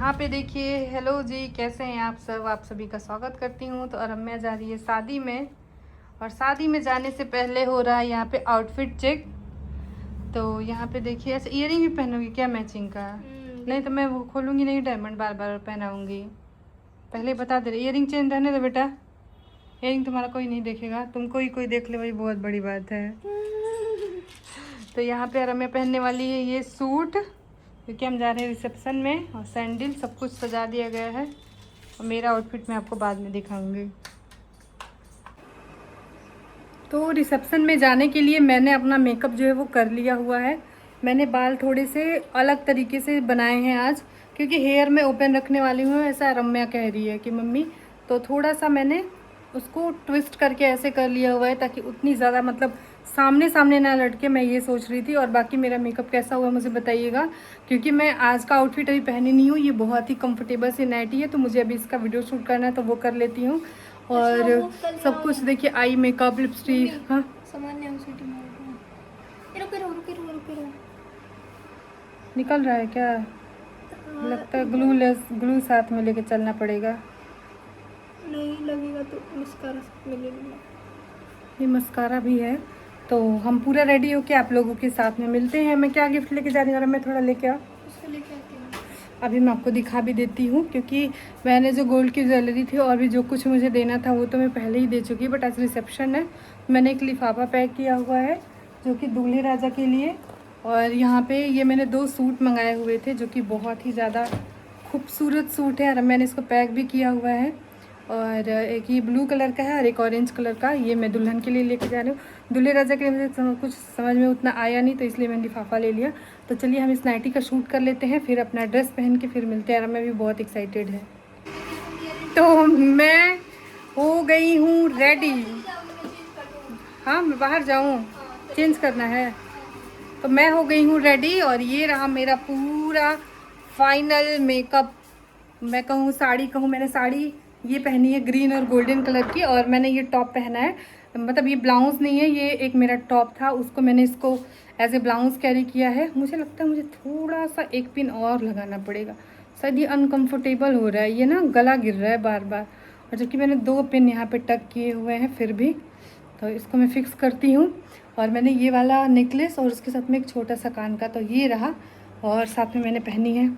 यहाँ पे देखिए, हेलो जी, कैसे हैं आप सब। आप सभी का स्वागत करती हूँ। तो रम्या जा रही है शादी में, और शादी में जाने से पहले हो रहा है यहाँ पे आउटफिट चेक। तो यहाँ पे देखिए, ऐसे ईयरिंग भी पहनोगी क्या मैचिंग का? नहीं तो मैं वो खोलूँगी नहीं, डायमंड बार बार पहनाऊँगी। पहले बता दे रही, ईयरिंग चेंज रहने दो बेटा। ईयरिंग तुम्हारा कोई नहीं देखेगा, तुमको ही कोई देख ले वही बहुत बड़ी बात है। तो यहाँ पे रम्या पहनने वाली है ये सूट, क्योंकि हम जा रहे हैं रिसेप्शन में, और सैंडल सब कुछ सजा दिया गया है। और मेरा आउटफिट मैं आपको बाद में दिखाऊंगी। तो रिसेप्शन में जाने के लिए मैंने अपना मेकअप जो है वो कर लिया हुआ है। मैंने बाल थोड़े से अलग तरीके से बनाए हैं आज, क्योंकि हेयर में ओपन रखने वाली हूँ, ऐसा रम्या कह रही है कि मम्मी। तो थोड़ा सा मैंने उसको ट्विस्ट करके ऐसे कर लिया हुआ है, ताकि उतनी ज़्यादा मतलब सामने सामने ना लटके, मैं ये सोच रही थी। और बाकी मेरा मेकअप कैसा हुआ मुझे बताइएगा, क्योंकि मैं आज का आउटफिट अभी पहनी नहीं हूँ। ये बहुत ही कंफर्टेबल सी नाइटी है, तो मुझे अभी इसका वीडियो शूट करना है, तो वो कर लेती हूँ। और सब कुछ देखिए, आई मेकअप, लिपस्टिक। हाँ निकल रहा है क्या? लगता है ग्लू साथ में लेके चलना पड़ेगा। नहीं लगेगा तो मस्कारा मिलेगा। ये मस्कारा भी है। तो हम पूरा रेडी होके आप लोगों के साथ में मिलते हैं। मैं क्या गिफ्ट लेके जा रही हूँ, मैं थोड़ा लेके आओ। उसको लेके आती हूँ। अभी मैं आपको दिखा भी देती हूँ, क्योंकि मैंने जो गोल्ड की ज्वेलरी थी और भी जो कुछ मुझे देना था वो तो मैं पहले ही दे चुकी। बट आज रिसेप्शन है, मैंने एक लिफाफा पैक किया हुआ है जो कि दूल्हे राजा के लिए। और यहाँ पे ये मैंने 2 सूट मंगाए हुए थे, जो कि बहुत ही ज़्यादा खूबसूरत सूट है, और मैंने इसको पैक भी किया हुआ है। और एक ये ब्लू कलर का है और एक ऑरेंज कलर का, ये मैं दुल्हन के लिए लेके जा रही हूँ। दूल्हे राजा के लिए मुझे कुछ समझ में उतना आया नहीं, तो इसलिए मैंने लिफाफा ले लिया। तो चलिए हम इस नाइटी का शूट कर लेते हैं, फिर अपना ड्रेस पहन के फिर मिलते हैं। और मैं भी बहुत एक्साइटेड है। तो मैं हो गई हूँ रेडी। हाँ मैं बाहर जाऊँ, चेंज करना है। तो मैं हो गई हूँ रेडी, और ये रहा मेरा पूरा फाइनल मेकअप। मैं कहूँ साड़ी कहूँ, मैंने साड़ी ये पहनी है ग्रीन और गोल्डन कलर की, और मैंने ये टॉप पहना है। मतलब ये ब्लाउज नहीं है, ये एक मेरा टॉप था, उसको मैंने इसको एज ए ब्लाउज कैरी किया है। मुझे लगता है मुझे थोड़ा सा एक पिन और लगाना पड़ेगा, शायद ये अनकंफर्टेबल हो रहा है, ये ना गला गिर रहा है बार बार। और जबकि मैंने 2 पिन यहाँ पे टक किए हुए हैं फिर भी। तो इसको मैं फिक्स करती हूँ। और मैंने ये वाला नेकलेस और उसके साथ में एक छोटा सा कान का, तो ये रहा। और साथ में मैंने पहनी है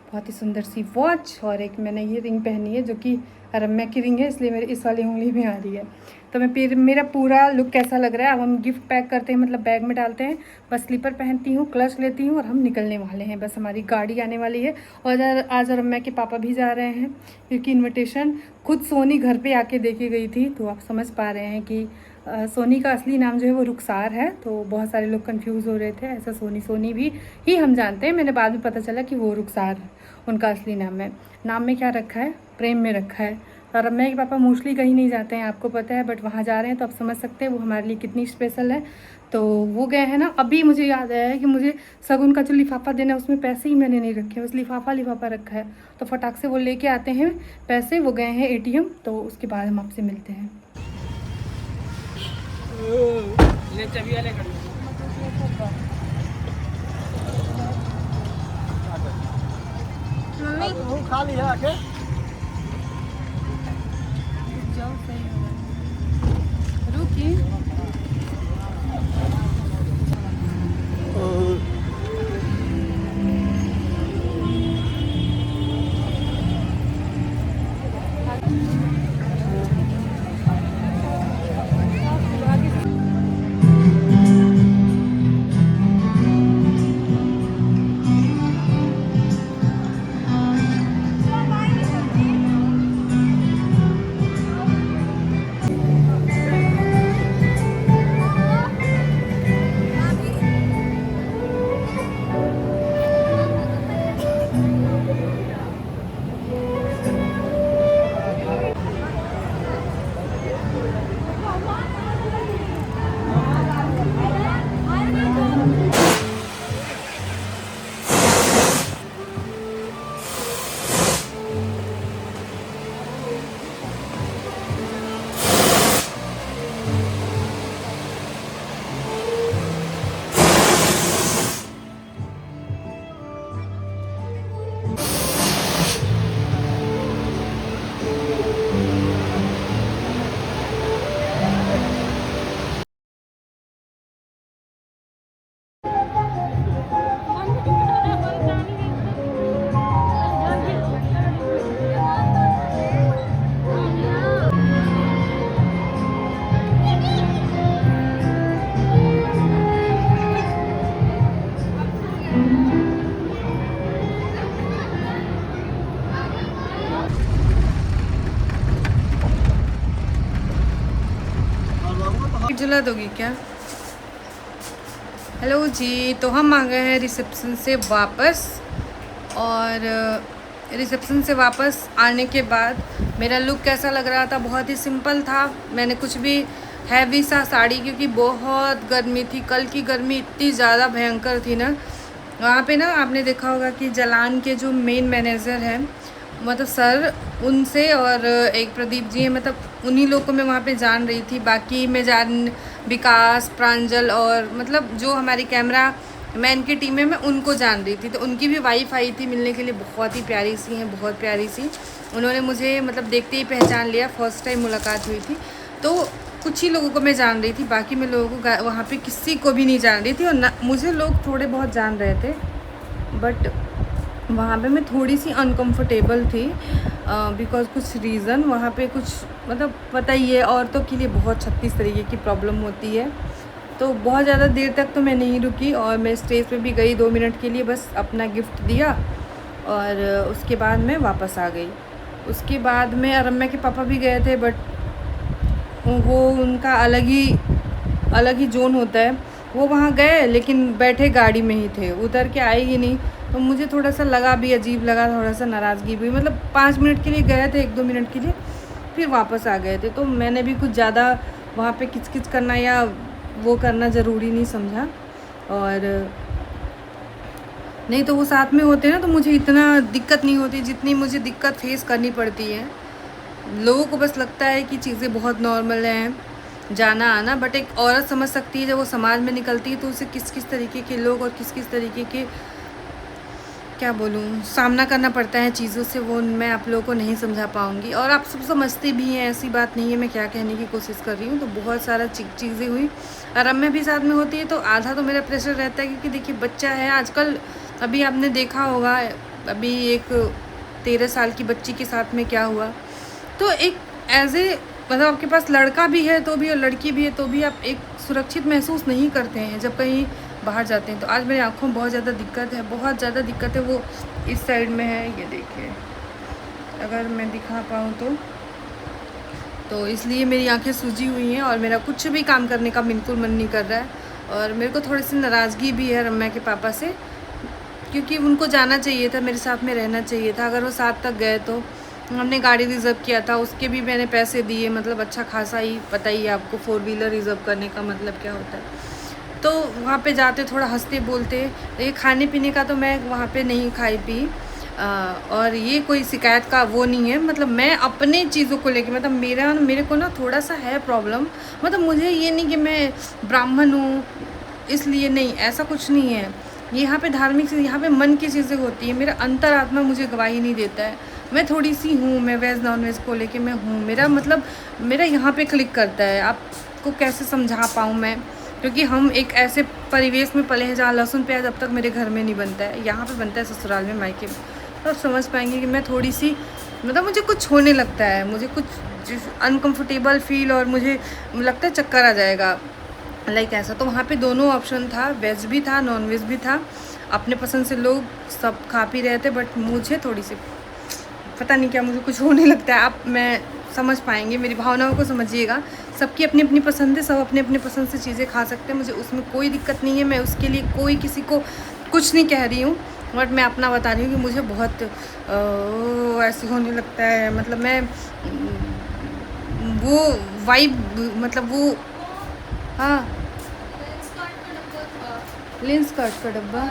बहुत ही सुंदर सी वॉच, और एक मैंने ये रिंग पहनी है जो कि रम्या की रिंग है, इसलिए मेरी इस वाली उंगली में आ रही है। तो मैं फिर मेरा पूरा लुक कैसा लग रहा है, अब हम गिफ्ट पैक करते हैं, मतलब बैग में डालते हैं। बस स्लीपर पहनती हूँ, क्लच लेती हूँ, और हम निकलने वाले हैं। बस हमारी गाड़ी आने वाली है। और आज रम्या के पापा भी जा रहे हैं, क्योंकि इन्विटेशन खुद सोनी घर पे आके दे के गई थी। तो आप समझ पा रहे हैं कि सोनी का असली नाम जो है वो रुखसार है। तो बहुत सारे लोग कंफ्यूज हो रहे थे, ऐसा सोनी भी ही हम जानते हैं। मैंने बाद में पता चला कि वो रुखसार उनका असली नाम है। नाम में क्या रखा है, प्रेम में रखा है। और रम्या के पापा मोस्टली कहीं नहीं जाते हैं, आपको पता है, बट वहाँ जा रहे हैं, तो आप समझ सकते हैं वो हमारे लिए कितनी स्पेशल है। तो वो गए हैं ना। अभी मुझे याद आया है कि मुझे शगुन का जो लिफाफा देना है उसमें पैसे ही मैंने नहीं रखे, बस लिफाफा रखा है। तो फटाक से वो लेके आते हैं पैसे। वो गए हैं ATM, तो उसके बाद हम आपसे मिलते हैं। मम्मी खाली है आके जाओ, सही होगा। रुकी जला दोगी क्या? हेलो जी, तो हम आ गए हैं रिसेप्शन से वापस। और रिसेप्शन से वापस आने के बाद मेरा लुक कैसा लग रहा था? बहुत ही सिंपल था। मैंने कुछ भी हैवी सा साड़ी, क्योंकि बहुत गर्मी थी, कल की गर्मी इतनी ज़्यादा भयंकर थी ना। वहाँ पे ना आपने देखा होगा कि जलान के जो मेन मैनेजर हैं, मतलब सर, उनसे और एक प्रदीप जी हैं, मतलब उन्हीं लोगों को मैं वहाँ पे जान रही थी। बाकी मैं विकास, प्रांजल और मतलब जो हमारी कैमरा मैन की टीम है, मैं उनको जान रही थी। तो उनकी भी वाइफ आई थी मिलने के लिए, बहुत ही प्यारी सी हैं, बहुत प्यारी सी। उन्होंने मुझे मतलब देखते ही पहचान लिया, फर्स्ट टाइम मुलाकात हुई थी। तो कुछ ही लोगों को मैं जान रही थी, बाकी मैं लोगों को वहाँ पे किसी को भी नहीं जान रही थी। और ना मुझे लोग थोड़े बहुत जान रहे थे, बट वहाँ पे मैं थोड़ी सी अनकंफर्टेबल थी बिकॉज कुछ रीज़न वहाँ पे कुछ, मतलब पता ही है औरतों के लिए बहुत 36 तरीके की प्रॉब्लम होती है। तो बहुत ज़्यादा देर तक तो मैं नहीं रुकी और मैं स्टेज पे भी गई 2 मिनट के लिए, बस अपना गिफ्ट दिया और उसके बाद मैं वापस आ गई। उसके बाद में रम्या के पापा भी गए थे, बट वो उनका अलग ही जोन होता है। वो वहाँ गए लेकिन बैठे गाड़ी में ही थे, उतर के आए ही नहीं। तो मुझे थोड़ा सा लगा भी, अजीब लगा, थोड़ा सा नाराज़गी भी, मतलब 5 मिनट के लिए गए थे, 1-2 मिनट के लिए, फिर वापस आ गए थे। तो मैंने भी कुछ ज़्यादा वहाँ पे किच करना या वो करना ज़रूरी नहीं समझा। और नहीं तो वो साथ में होते ना तो मुझे इतना दिक्कत नहीं होती जितनी मुझे दिक्कत फेस करनी पड़ती है। लोगों को बस लगता है कि चीज़ें बहुत नॉर्मल हैं, जाना आना, बट एक औरत समझ सकती है जब वो समाज में निकलती है तो उसे किस किस तरीके के लोग और किस किस तरीके के, क्या बोलूँ, सामना करना पड़ता है चीज़ों से। वो मैं आप लोगों को नहीं समझा पाऊँगी, और आप सब समझते भी हैं, ऐसी बात नहीं है। मैं क्या कहने की कोशिश कर रही हूँ, तो बहुत सारा चीज़ें हुई। और अब मैं भी साथ में होती है तो आधा तो मेरा प्रेशर रहता है, क्योंकि देखिए बच्चा है आजकल। अभी आपने देखा होगा, अभी एक 13 साल की बच्ची के साथ में क्या हुआ। तो एक एज ए, मतलब आपके पास लड़का भी है तो भी और लड़की भी है तो भी आप एक सुरक्षित महसूस नहीं करते हैं जब कहीं बाहर जाते हैं। तो आज मेरी आँखों में बहुत ज़्यादा दिक्कत है, बहुत ज़्यादा दिक्कत है। वो इस साइड में है, ये देखिए, अगर मैं दिखा पाऊँ तो इसलिए मेरी आंखें सूजी हुई हैं और मेरा कुछ भी काम करने का बिल्कुल मन नहीं कर रहा है। और मेरे को थोड़ी सी नाराज़गी भी है रम्या के पापा से, क्योंकि उनको जाना चाहिए था, मेरे साथ में रहना चाहिए था। अगर वो 7 तक गए तो हमने गाड़ी रिज़र्व किया था, उसके भी मैंने पैसे दिए, मतलब अच्छा खासा ही, पता ही है आपको 4 व्हीलर रिज़र्व करने का मतलब क्या होता है। तो वहाँ पे जाते थोड़ा हंसते बोलते, ये खाने पीने का तो मैं वहाँ पे नहीं खाई पी। और ये कोई शिकायत का वो नहीं है, मतलब मैं अपने चीज़ों को लेके, मतलब मेरे को ना थोड़ा सा है प्रॉब्लम। मतलब मुझे ये नहीं कि मैं ब्राह्मण हूँ इसलिए, नहीं, ऐसा कुछ नहीं है। यहाँ पे धार्मिक, यहाँ पे मन की चीज़ें होती है। मेरा अंतरात्मा मुझे गवाही नहीं देता है। मैं थोड़ी सी हूँ, मैं वेज नॉन वेज को लेके मैं हूँ, मेरा मतलब मेरा यहाँ पे क्लिक करता है। आपको कैसे समझा पाऊँ मैं, क्योंकि हम एक ऐसे परिवेश में पले हैं जहाँ लहसुन प्याज अब तक मेरे घर में नहीं बनता है, यहाँ पे बनता है ससुराल में, मायके में। तो आप समझ पाएंगे कि मैं थोड़ी सी, मतलब मुझे कुछ होने लगता है, मुझे कुछ अनकंफर्टेबल फील, और मुझे लगता है चक्कर आ जाएगा, लाइक ऐसा। तो वहाँ पे दोनों ऑप्शन था, वेज भी था, नॉन वेज भी था। अपने पसंद से लोग सब खा पी रहे थे, बट मुझे थोड़ी सी पता नहीं क्या, मुझे कुछ होने लगता है। आप, मैं समझ पाएंगे, मेरी भावनाओं को समझिएगा। सबकी अपनी अपनी पसंद है, सब अपने अपने पसंद से चीज़ें खा सकते हैं, मुझे उसमें कोई दिक्कत नहीं है। मैं उसके लिए कोई किसी को कुछ नहीं कह रही हूँ, बट मैं अपना बता रही हूँ कि मुझे बहुत ऐसे होने लगता है। मतलब मैं वो वाइब, मतलब वो, हाँ, लेंस कार्ड का डब्बा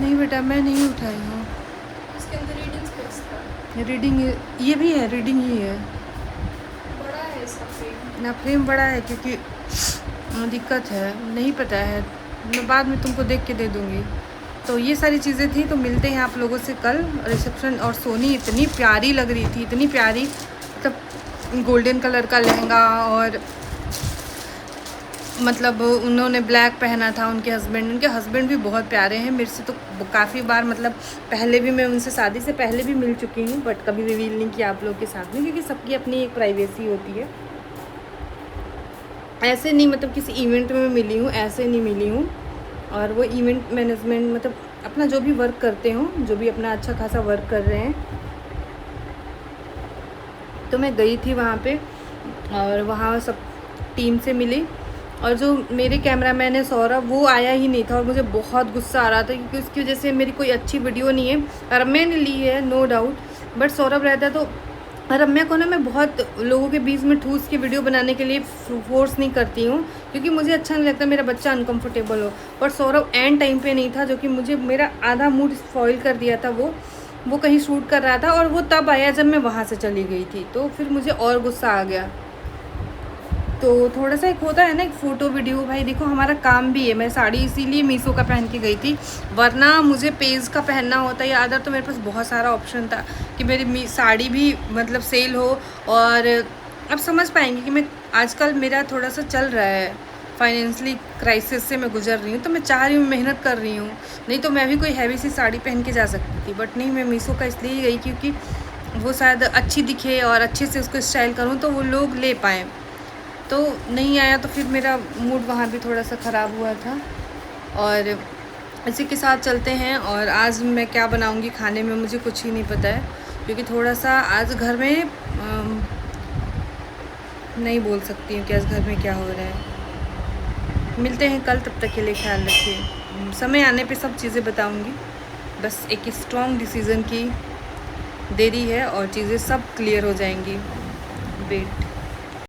नहीं बेटा, मैं नहीं उठाई हूँ। इसके अंदर रीडिंग स्पेस था। रीडिंग ये भी है, रीडिंग ही है। बड़ा है इसका फ्रेम। ना फ्रेम बड़ा है, क्योंकि दिक्कत है, नहीं पता है, मैं बाद में तुमको देख के दे दूँगी। तो ये सारी चीज़ें थी। तो मिलते हैं आप लोगों से कल रिसेप्शन। और सोनी इतनी प्यारी लग रही थी, इतनी प्यारी, मतलब गोल्डन कलर का लहंगा, और मतलब उन्होंने ब्लैक पहना था। उनके हस्बैंड भी बहुत प्यारे हैं। मेरे से तो काफ़ी बार, मतलब पहले भी मैं उनसे शादी से पहले भी मिल चुकी हूँ, बट कभी रिवील नहीं किया आप लोग के साथ में, क्योंकि सबकी अपनी एक प्राइवेसी होती है। ऐसे नहीं, मतलब किसी इवेंट में मिली हूँ, ऐसे नहीं मिली हूँ। और वो इवेंट मैनेजमेंट, मतलब अपना जो भी वर्क करते हो, जो भी अपना अच्छा खासा वर्क कर रहे हैं। तो मैं गई थी वहाँ पे, और वहाँ सब टीम से मिली, और जो मेरे कैमरामैन है सौरभ, वो आया ही नहीं था और मुझे बहुत गुस्सा आ रहा था क्योंकि उसकी वजह से मेरी कोई अच्छी वीडियो नहीं है। रम्या ने ली है नो डाउट, बट सौरभ रहता तो रम्या को ना मैं बहुत लोगों के बीच में ठूस के वीडियो बनाने के लिए फोर्स नहीं करती हूँ क्योंकि मुझे अच्छा नहीं लगता मेरा बच्चा अनकंफर्टेबल हो। पर सौरभ एंड टाइम पे नहीं था, जो कि मुझे मेरा आधा मूड स्पॉइल कर दिया था। वो कहीं शूट कर रहा था और वो तब आया जब मैं वहाँ से चली गई थी, तो फिर मुझे और गुस्सा आ गया। तो थोड़ा सा एक होता है ना, एक फ़ोटो वीडियो, भाई देखो हमारा काम भी है। मैं साड़ी इसीलिए मीशो का पहन के गई थी, वरना मुझे पेज का पहनना होता या अदर तो मेरे पास बहुत सारा ऑप्शन था कि मेरी साड़ी भी मतलब सेल हो। और अब समझ पाएंगे कि मैं आजकल मेरा थोड़ा सा चल रहा है, फाइनेंशियली क्राइसिस से मैं गुजर रही हूँ, तो मैं चाह रही हूँ, मेहनत कर रही हूँ। नहीं तो मैं भी कोई हैवी सी साड़ी पहन के जा सकती थी, बट नहीं, मैं मीशो का इसलिए गई क्योंकि वो शायद अच्छी दिखे और अच्छे से उसको स्टाइल करूँ तो वो लोग ले पाएँ। तो नहीं आया तो फिर मेरा मूड वहाँ भी थोड़ा सा ख़राब हुआ था। और इसी के साथ चलते हैं। और आज मैं क्या बनाऊँगी खाने में मुझे कुछ ही नहीं पता है, क्योंकि थोड़ा सा आज घर में नहीं बोल सकती हूँ कि आज घर में क्या हो रहा है। मिलते हैं कल, तब तक के लिए ख्याल रखिए। समय आने पे सब चीज़ें बताऊँगी, बस एक स्ट्रॉन्ग डिसीज़न की देरी है और चीज़ें सब क्लियर हो जाएंगी। वेट।